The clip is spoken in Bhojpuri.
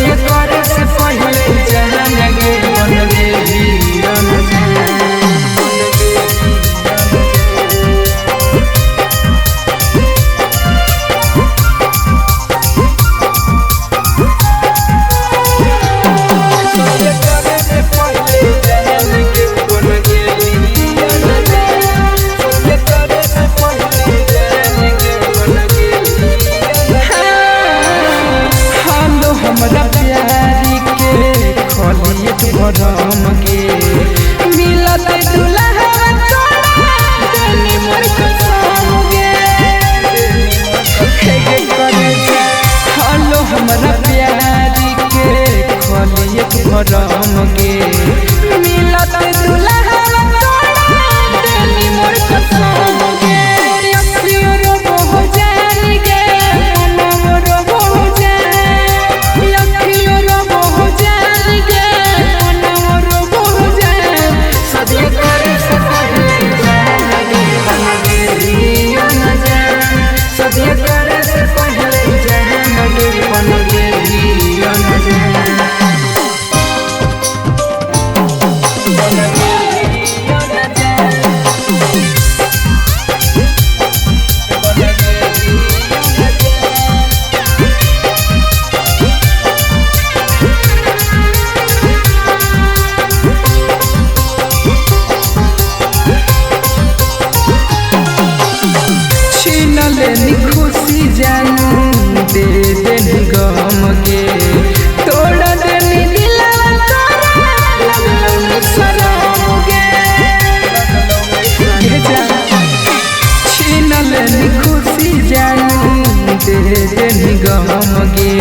सदिया करे से पहले जहां लगे बन गेली हमरा प्यारी के खलियत भरम के मिलत दुल्हा तोरा देनी मोर कसम गे हे करे हालो हमरा प्यारी के खलियत भरम के मिलत दुल्हा तोरा देनी मोर कसम गे खुशी जानू दे देनी गम के तोड़ा देनी दिलवा तोरा लगलो शरम गे छीन लेनी खुशी जानू दे देनी गम गे